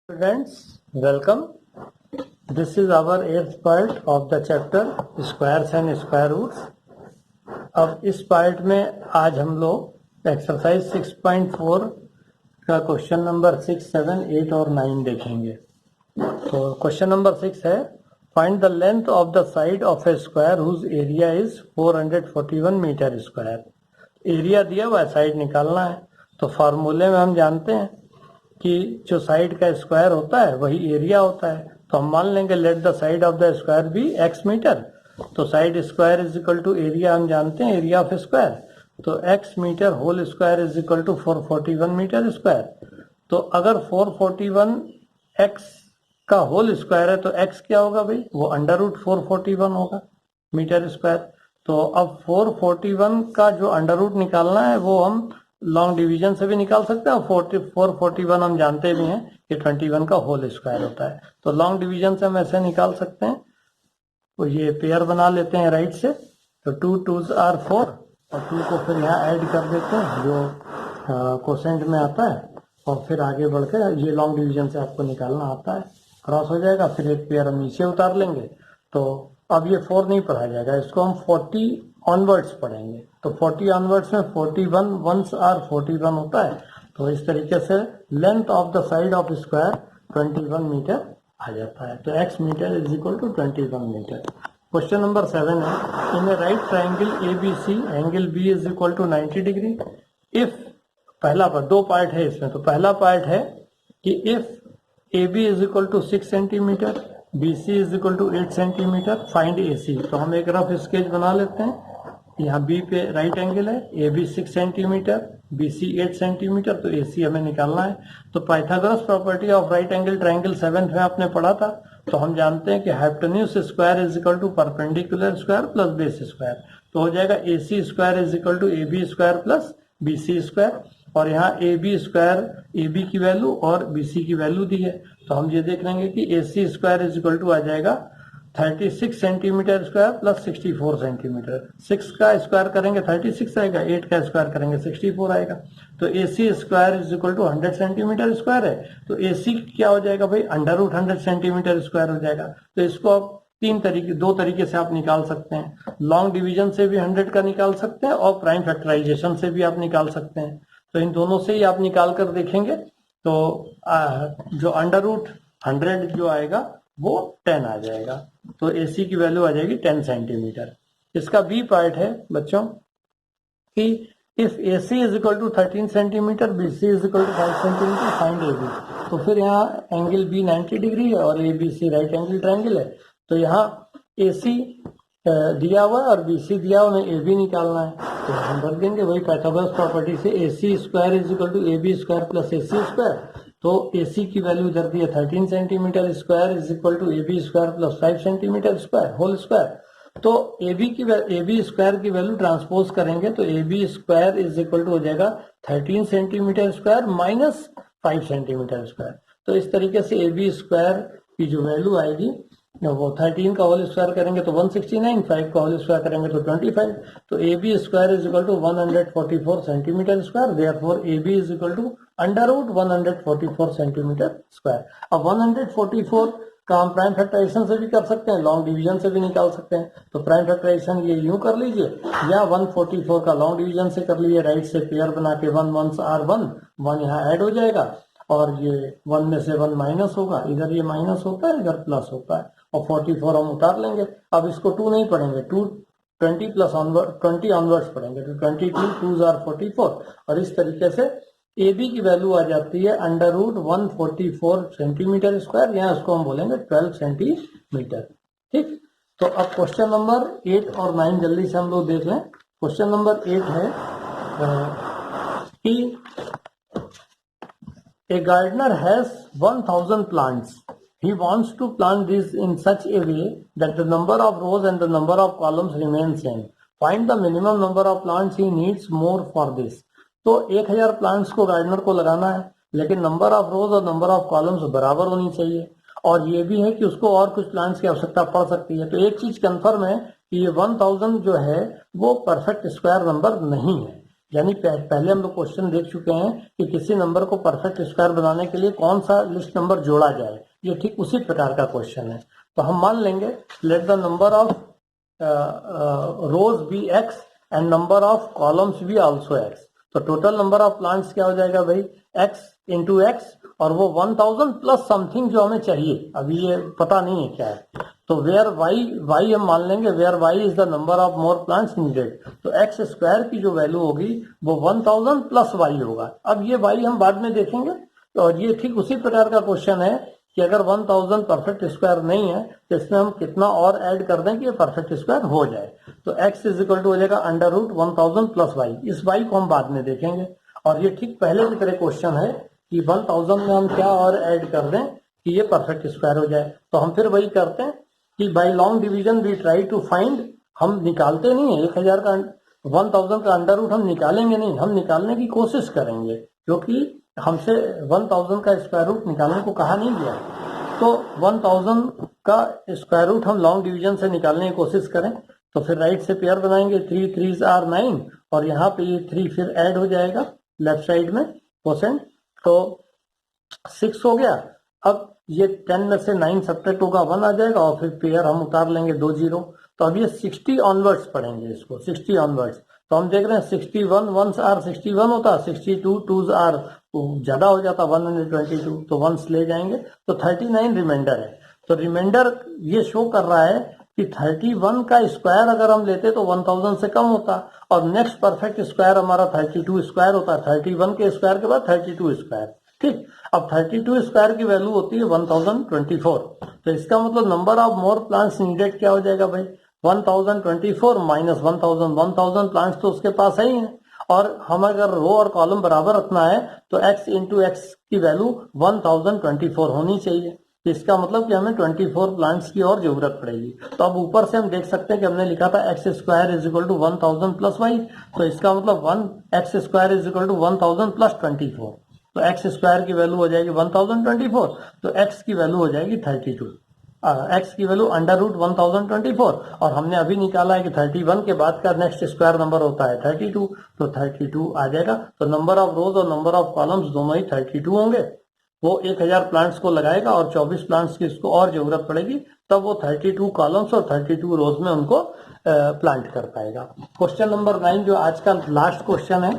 Students, welcome. This is our 8th part of the chapter Squares and Square Roots. अब इस part में आज हम लोग एक्सरसाइज 6.4 का क्वेश्चन नंबर 6, 7, 8 और 9 देखेंगे। तो क्वेश्चन नंबर 6 है, find the length of the side of a square whose area is 441 metre square. Area दिया हुआ है, साइड निकालना है। तो फार्मूले में हम जानते हैं कि जो साइड का स्क्वायर होता है वही एरिया होता है। तो हम मान लेंगे let the side of the square be x metre. तो side square is equal to area, हम जानते हैं एरिया ऑफ स्क्वायर। तो x metre whole square is equal to 441 metre square. तो अगर 441 x का होल स्क्वायर है तो x क्या होगा भाई, वो अंडर रूट 441 होगा मीटर स्क्वायर। तो अब 441 का जो अंडर रूट निकालना है वो हम लॉन्ग डिवीजन से भी निकाल सकते हैं, और 441 हम जानते भी हैं कि 21 का होल स्क्वायर होता है। तो लॉन्ग डिवीजन से हम ऐसे निकाल सकते हैं। तो ये पेयर बना लेते हैं राइट से। तो 2 2s आर 4 और 2 को फिर यहाँ ऐड कर देते हैं जो कोसेंट में आता है, और फिर आगे बढ़ के ये लॉन्ग डिवीजन से आपको निकालना आता है, क्रॉस हो जाएगा। फिर एक पेयर हम नीचे उतार लेंगे। तो अब ये 4 नहीं पढ़ा जाएगा, इसको हम 40 ऑनवर्ड्स पढ़ेंगे। तो 40 ऑनवर्ड्स में 41 वंस आर 41 होता है। तो इस तरीके से length of the side of square 21 metre आ जाता है। तो x metre is equal to 21 metre. Question number 7 है, in a right triangle ABC angle B is equal to 90 degree if, पहला पार्ट, दो पार्ट है इसमें। तो पहला पार्ट है कि if AB is equal to 6 centimetre, BC is equal to 8 centimetre, find AC। तो हम एक रफ स्केच बना लेते हैं। यहाँ B पे राइट एंगल है, AB 6 सेंटीमीटर, BC 8 सेंटीमीटर, तो AC हमें निकालना है। तो Pythagoras property of right angle triangle 7th में आपने पढ़ा था। तो हम जानते हैं कि hypotenuse square is equal to perpendicular square plus base square. तो हो जाएगा AC square is equal to AB square plus BC square. और यहाँ AB स्क्वायर, AB की वैल्यू और BC की वैल्यू दी है। तो हम ये देख लेंगे कि AC square is equal to आ जाएगा 36 सेंटीमीटर स्क्वायर प्लस 64 सेंटीमीटर। 6 का स्क्वायर करेंगे 36 आएगा, 8 का स्क्वायर करेंगे 64 आएगा। तो AC square is equal to 100 centimetre square है। तो AC क्या हो जाएगा भाई, अंडर रूट 100 सेंटीमीटर स्क्वायर हो जाएगा। तो इसको आप दो तरीके से आप निकाल सकते हैं। लॉन्ग डिवीजन से भी 100 का निकाल सकते हैं और प्राइम फैक्टराइजेशन से भी आप निकाल सकते हैं। तो इन दोनों से ही आप निकाल कर देखेंगे। तो जो अंडर रूट 100 जो आएगा वो 10 आ जाएगा। तो AC की वैल्यू आ जाएगी 10 सेंटीमीटर। इसका B पार्ट है बच्चों कि if AC is equal to 13 centimetre, BC is equal to 5 centimetre, find AB। तो फिर यहाँ एंगल B 90 डिग्री है और ABC राइट एंगल ट्राइंगल है। तो यहाँ AC दिया हुआ है और BC दिया हुआ, हमें AB निकालना है। तो हम रख देंगे वही पाइथागोरस प्रॉपर्टी से, AC square is equal to AB square plus AC square. तो AC की वैल्यू इधर दी है 13 centimetre square is equal to AB square plus 5 centimetre square whole square. तो AB स्क्वायर की वैल्यू ट्रांसपोज करेंगे तो AB square is equal to हो जाएगा 13 centimetre square minus 5 centimetre square. तो इस तरीके से AB स्क्वायर की जो वैल्यू आएगी वो 13 का होल स्क्वायर करेंगे तो 169, 5 का होल स्क्वायर करेंगे तो 25। तो AB square is equal to 144 centimetre square. Therefore AB is equal to under root 144 centimetre square. अब 144 का हम प्राइम फैक्टराइजेशन से भी कर सकते हैं, लॉन्ग डिवीजन से भी निकाल सकते हैं। तो प्राइम फैक्टराइजेशन ये यूं कर लीजिए, या 144 का लॉन्ग डिवीजन से कर लीजिए, राइट से पेयर बना के 1 1s आर 1 यहाँ ऐड हो जाएगा, और ये 1 में से 1 माइनस होगा, इधर ये माइनस होता है इधर प्लस होता है, और 44 हम उतार लेंगे। अब इसको 2 नहीं पढ़ेंगे, 20 प्लस ऑनवर्ड 20 ऑनवर्ड्स पढ़ेंगे। तो 22 2s आर 44, और इस तरीके से AB की वैल्यू आ जाती है अंडर रूट 144 सेंटीमीटर स्क्वायर, यहाँ इसको हम बोलेंगे 12 सेंटीमीटर। ठीक, तो अब क्वेश्चन नंबर 8 और 9 जल्दी से हम लोग देख लें। क्वेश्चन नंबर 8 है कि a gardener has 1000 plants. He wants to plant these in such a way that the number of rows and the number of columns remain same. Find the minimum number of plants he needs more for this. तो 1000 plants को gardener को लगाना है, लेकिन number of रोज और number of columns बराबर होनी चाहिए। और ये भी है कि उसको और कुछ प्लांट्स की आवश्यकता पड़ सकती है। तो एक चीज कंफर्म है कि ये 1000 जो है वो परफेक्ट स्क्वायर नंबर नहीं है। यानी पहले हम लोग क्वेश्चन देख चुके हैं कि किसी नंबर को परफेक्ट स्क्वायर बनाने के लिए कौन सा लिस्ट नंबर जोड़ा जाए, ये ठीक उसी प्रकार का क्वेश्चन है। तो हम मान लेंगे let the number of rows be X and number of columns be also X. तो टोटल नंबर ऑफ प्लांट्स क्या हो जाएगा भाई, एक्स इंटू एक्स, और वो 1000 प्लस समथिंग जो हमें चाहिए, अभी ये पता नहीं है क्या है। तो वेयर वाई हम मान लेंगे where Y is the number of more plants needed. तो एक्स स्क्वायर की जो वैल्यू होगी वो 1000 प्लस वाई होगा। अब ये वाई हम बाद में देखेंगे। और ये ठीक उसी प्रकार का क्वेश्चन है कि अगर 1000 परफेक्ट स्क्वायर नहीं है तो इसमें हम कितना और ऐड कर दें कि ये परफेक्ट स्क्वायर हो जाए। तो x इज इक्वल टू हो जाएगा अंडर रूट 1000 प्लस वाई। इस वाई को हम बाद में देखेंगे। और ये ठीक पहले की तरह क्वेश्चन है कि 1000 में हम क्या और ऐड कर दें कि ये परफेक्ट स्क्वायर हो जाए। तो हम फिर वही करते हैं कि by long division we try to find. हम निकालते नहीं है 1000 का 1000 का अंडर रूट हम निकालेंगे नहीं, हम निकालने की कोशिश करेंगे, क्योंकि हमसे 1000 का स्क्वायर रूट निकालने को कहा नहीं गया। तो 1000 का स्क्वायर रूट हम लॉन्ग डिवीजन से निकालने की कोशिश करें। तो फिर राइट से पेयर बनाएंगे, 3 3s आर 9, और यहाँ पे ये 3 फिर ऐड हो जाएगा लेफ्ट साइड में परसेंट, तो 6 हो गया। अब ये 10 में से 9 सब्ट्रैक्ट होगा, 1 आ जाएगा, और फिर पेयर हम उतार लेंगे 2 0। तो अब ये 60 ऑनवर्ड्स पढ़ेंगे इसको, 60 ऑनवर्ड्स। तो हम देख रहे हैं 61 1s आर 61 होता, 62 2s आर ज्यादा हो जाता 122, तो 1s ले जाएंगे, तो 39 रिमाइंडर है। तो रिमाइंडर ये शो कर रहा है कि 31 का स्क्वायर अगर हम लेते तो 1000 से कम होता, और नेक्स्ट परफेक्ट स्क्वायर हमारा 32 स्क्वायर होता है। 31 के स्क्वायर के बाद 32 स्क्वायर, ठीक। अब 32 स्क्वायर की वैल्यू होती है 1024। तो इसका मतलब number of more plants needed क्या हो जाएगा भाई, 1024 माइनस 1000। 1000 प्लांट्स तो उसके पास है ही है, और हम अगर रो और कॉलम बराबर रखना है तो x इंटू एक्स की वैल्यू 1024 होनी चाहिए। तो इसका मतलब कि हमें 24 प्लांट्स की और जरूरत पड़ेगी। तो अब ऊपर से हम देख सकते हैं कि हमने लिखा था X square is equal to 1000 plus Y. तो इसका मतलब 1x square is equal to 1000 plus 24। तो एक्स स्क्वायर की वैल्यू हो जाएगी 1024, तो एक्स की वैल्यू हो जाएगी 32। एक्स की वैल्यू अंडर रूट 1024, और हमने अभी निकाला है कि 31 के बाद का नेक्स्ट स्क्वायर नंबर होता है 32, तो 32 आ जाएगा। तो नंबर ऑफ रोज और नंबर ऑफ कॉलम्स दोनों ही 32 होंगे। वो 1000 प्लांट्स को लगाएगा और 24 प्लांट्स की इसको और जरूरत पड़ेगी, तब वो 32 कॉलम्स और 32 रोज में उनको प्लांट कर पाएगा। क्वेश्चन नंबर 9 जो आज का लास्ट क्वेश्चन है,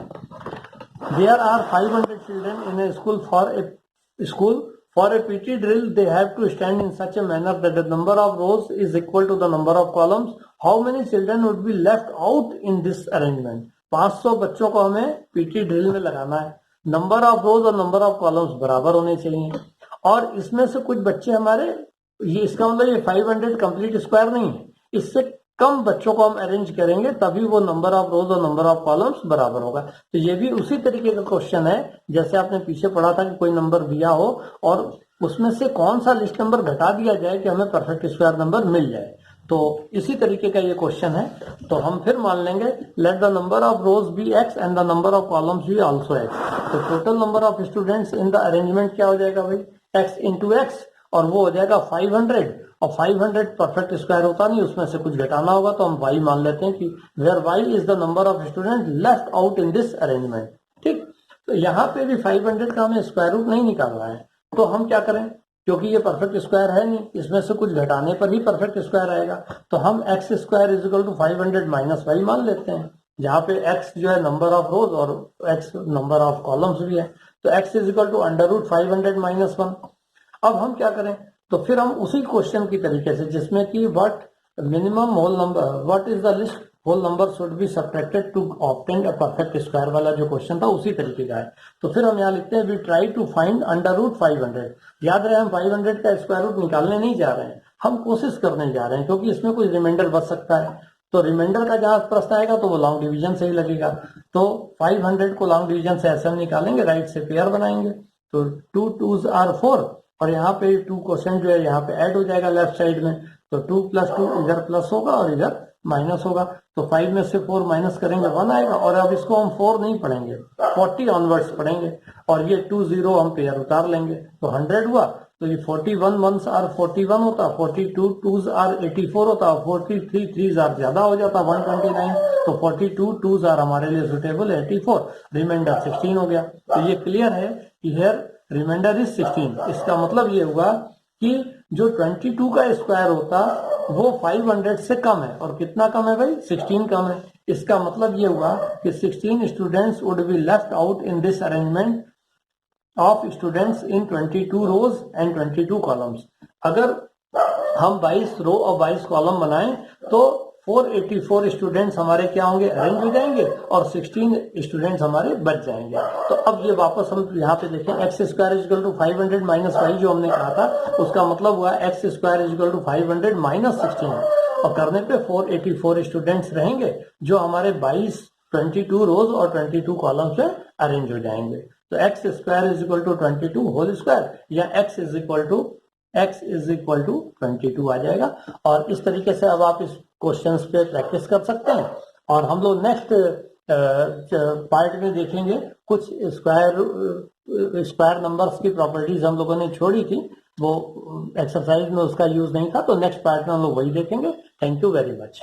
there are 500 children in a school. For a PT drill they have to stand in such a manner that the number of rows is equal to the number of columns. How many children would be left out in this arrangement? 500 बच्चों को हमें PT drill में लगाना है। Number of रोज और number of columns बराबर होने चाहिए, और इसमें से कुछ बच्चे हमारे, ये इसका मतलब ये 500 कंप्लीट स्क्वायर नहीं है, इससे कम बच्चों को हम अरेंज करेंगे तभी वो नंबर ऑफ रोज और नंबर ऑफ कॉलम्स बराबर होगा। तो ये भी उसी तरीके का क्वेश्चन है जैसे आपने पीछे पढ़ा था कि कोई नंबर दिया हो और उसमें से कौन सा लिस्ट नंबर घटा दिया जाए कि हमें परफेक्ट स्क्वायर नंबर मिल जाए। तो इसी तरीके का ये क्वेश्चन है। तो हम फिर मान लेंगे let the number of rows be X and the number of columns be also X. तो total number of students in the arrangement क्या हो जाएगा भाई, एक्स इंटू एक्स, और वो हो जाएगा 500। और 500 परफेक्ट स्क्वायर होता नहीं, उसमें से कुछ घटाना होगा, तो हम y मान लेते हैं कि where y is the number of student left out in this arrangement, ठीक। तो यहाँ पे भी 500 का हमें स्क्वायर रूट नहीं निकालना है, तो हम क्या करें, क्योंकि ये परफेक्ट स्क्वायर है नहीं, इसमें से कुछ घटाने पर ही परफेक्ट स्क्वायर आएगा। तो हम X square is equal to 500 minus Y मान लेते हैं, जहाँ पे x जो है नंबर ऑफ रोज और x नंबर ऑफ कॉलम्स भी है। तो x is equal to under root 500 minus 1। अब हम क्या करें, तो फिर हम उसी क्वेश्चन की तरीके से जिसमें कि what minimum whole number, what is the least whole number should be subtracted to obtain a perfect square वाला जो क्वेश्चन था उसी तरीके का है। तो फिर हम यहाँ लिखते हैं we try to find under root 500। याद रहे हम 500 का स्क्वायर रूट निकालने नहीं जा रहे हैं, हम कोशिश करने जा रहे हैं, क्योंकि इसमें कुछ रिमाइंडर बच सकता है। तो रिमाइंडर का जहां प्रश्न आएगा तो वो लॉन्ग डिवीजन से ही लगेगा। तो 500 को लॉन्ग डिवीजन से ऐसे हम निकालेंगे, राइट से पेयर बनाएंगे, तो 2 2s आर 4, और यहाँ पे 2 क्वेश्चन जो है यहाँ पे ऐड हो जाएगा लेफ्ट साइड में, तो 2 + 2 इधर प्लस होगा और इधर माइनस होगा, तो 5 में से 4 माइनस करेंगे 1 आएगा। और अब इसको हम 4 नहीं पढ़ेंगे, 40 ऑनवर्ड्स पढ़ेंगे, और ये 2 0 हम पेयर उतार लेंगे, तो 100 हुआ। तो ये 41 1s आर 41 होता, 42 2s आर 84 होता, 43 3s आर ज्यादा हो जाता 129, तो 42 2s आर हमारे लिए सुटेबल 84, रिमाइंडर 16 हो गया। तो ये क्लियर है कि हियर रिमाइंडर इज 16। इसका मतलब ये हुआ कि जो 22 का स्क्वायर होता वो 500 से कम है, और कितना कम है भाई, 16 कम है। इसका मतलब ये हुआ कि 16 students would be left out in this arrangement of students in 22 rows and 22 columns. अगर हम 22 रो और 22 कॉलम बनाएं तो 484 स्टूडेंट्स हमारे क्या होंगे, अरेंज हो जाएंगे, और 16 स्टूडेंट्स हमारे बच जाएंगे। तो अब ये वापस हम यहाँ पे देखें, X square equal to 500 minus 5 जो हमने कहा था, उसका मतलब हुआ X square equal to 500 minus 16, और करने पे 484 स्टूडेंट्स रहेंगे जो हमारे 22 रोज और 22 कॉलम्स में अरेंज हो जाएंगे। तो X square is equal to 22 whole square, या एक्स इज इक्वल टू 22 आ जाएगा। और इस तरीके से अब आप इस क्वेश्चंस पे प्रैक्टिस कर सकते हैं। और हम लोग नेक्स्ट पार्ट में देखेंगे कुछ स्क्वायर नंबर्स की प्रॉपर्टीज हम लोगों ने छोड़ी थी, वो एक्सरसाइज में उसका यूज नहीं था, तो नेक्स्ट पार्ट में हम लोग वही देखेंगे। Thank you very much.